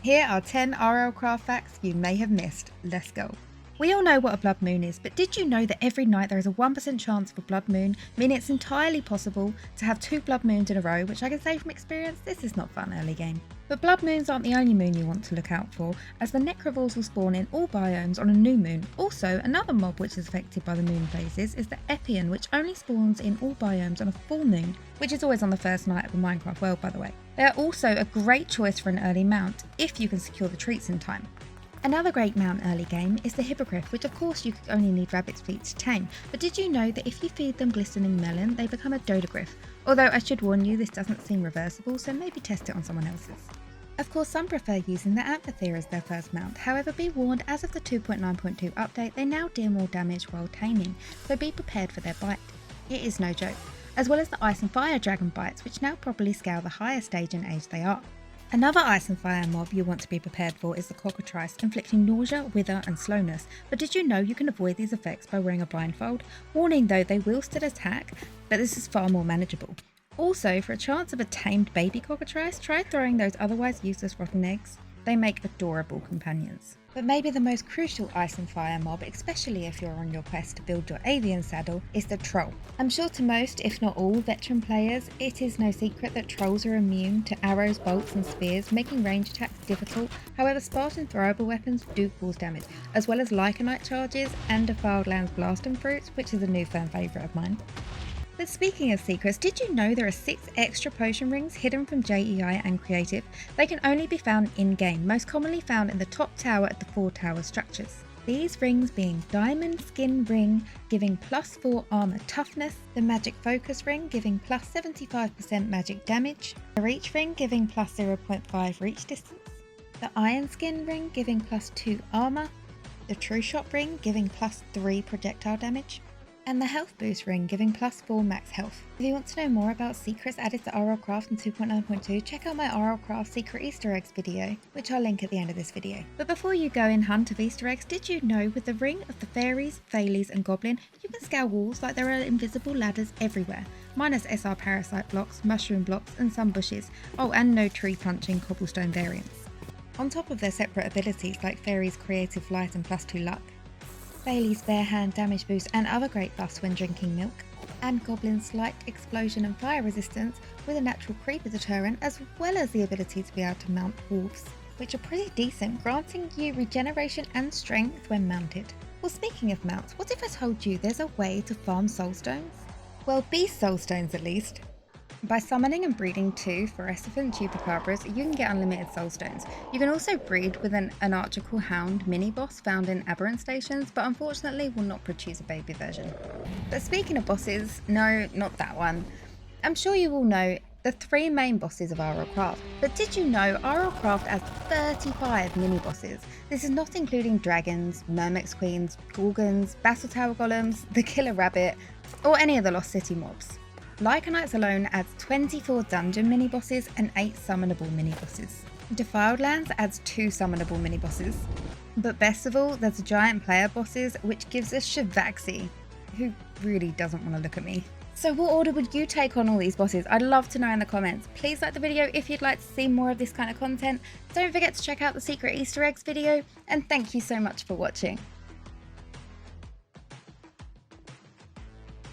Here are 10 RLCraft facts you may have missed. Let's go. We all know what a blood moon is, but did you know that every night there is a 1% chance of a blood moon, meaning it's entirely possible to have 2 blood moons in a row, which I can say from experience, this is not fun early game. But blood moons aren't the only moon you want to look out for, as the necrovores will spawn in all biomes on a new moon. Also, another mob which is affected by the moon phases is the Epion, which only spawns in all biomes on a full moon, which is always on the first night of a Minecraft world, by the way. They are also a great choice for an early mount, if you can secure the treats in time. Another great mount early game is the Hippogriff, which of course you only need rabbit's feet to tame, but did you know that if you feed them glistening melon, they become a Dodogriff? Although I should warn you, this doesn't seem reversible, so maybe test it on someone else's. Of course, some prefer using the Amphitheater as their first mount, however be warned, as of the 2.9.2 update, they now deal more damage while taming, so be prepared for their bite. It is no joke, as well as the Ice and Fire Dragon bites, which now properly scale the higher stage in age they are. Another Ice and Fire mob you want to be prepared for is the Cockatrice, inflicting nausea, wither and slowness, but did you know you can avoid these effects by wearing a blindfold? Warning though, they will still attack, but this is far more manageable. Also, for a chance of a tamed baby Cockatrice, try throwing those otherwise useless rotten eggs. They make adorable companions. But maybe the most crucial Ice and Fire mob, especially if you're on your quest to build your avian saddle, is the Troll. I'm sure to most, if not all, veteran players, it is no secret that trolls are immune to arrows, bolts and spears, making range attacks difficult. However, Spartan throwable weapons do cause damage, as well as Lycanite charges and Defiled Lands Blast and Fruits, which is a new fan favourite of mine. But speaking of secrets, did you know there are 6 extra potion rings hidden from JEI and Creative? They can only be found in-game, most commonly found in the top tower of the 4 tower structures. These rings being Diamond Skin Ring, giving +4 armor toughness, the Magic Focus Ring, giving +75% magic damage, the Reach Ring, giving +0.5 reach distance, the Iron Skin Ring, giving +2 armor, the True Shot Ring, giving +3 projectile damage, and the Health Boost Ring, giving +4 max health. If you want to know more about secrets added to RLCraft in 2.9.2, check out my RLCraft Secret Easter Eggs video, which I'll link at the end of this video. But before you go in hunt of Easter eggs, did you know with the Ring of the Fairies, Failies and Goblin, you can scale walls like there are invisible ladders everywhere, minus SR Parasite blocks, Mushroom blocks and some bushes. Oh, and no tree punching cobblestone variants. On top of their separate abilities like Fairies Creative Flight and +2 luck, Bailey's bare hand damage boost and other great buffs when drinking milk, and Goblin's slight explosion and fire resistance with a natural creeper deterrent, as well as the ability to be able to mount wolves, which are pretty decent, granting you regeneration and strength when mounted. Well, speaking of mounts, what if I told you there's a way to farm soulstones? Well, beast soulstones at least. By summoning and breeding 2 Phorephant Chupacabras, you can get unlimited soulstones. You can also breed with an Anarchical Hound mini-boss found in Aberrant stations, but unfortunately will not produce a baby version. But speaking of bosses, no, not that one. I'm sure you all know the 3 main bosses of RLCraft, but did you know RLCraft has 35 mini-bosses? This is not including dragons, Myrmex Queens, Gorgons, Battle Tower Golems, the Killer Rabbit, or any of the Lost City mobs. Lycanites alone adds 24 dungeon mini-bosses and 8 summonable mini-bosses. Defiled Lands adds 2 summonable mini-bosses. But best of all, there's giant player bosses, which gives us Shavaxi, who really doesn't want to look at me. So what order would you take on all these bosses? I'd love to know in the comments. Please like the video if you'd like to see more of this kind of content. Don't forget to check out the Secret Easter Eggs video, and thank you so much for watching.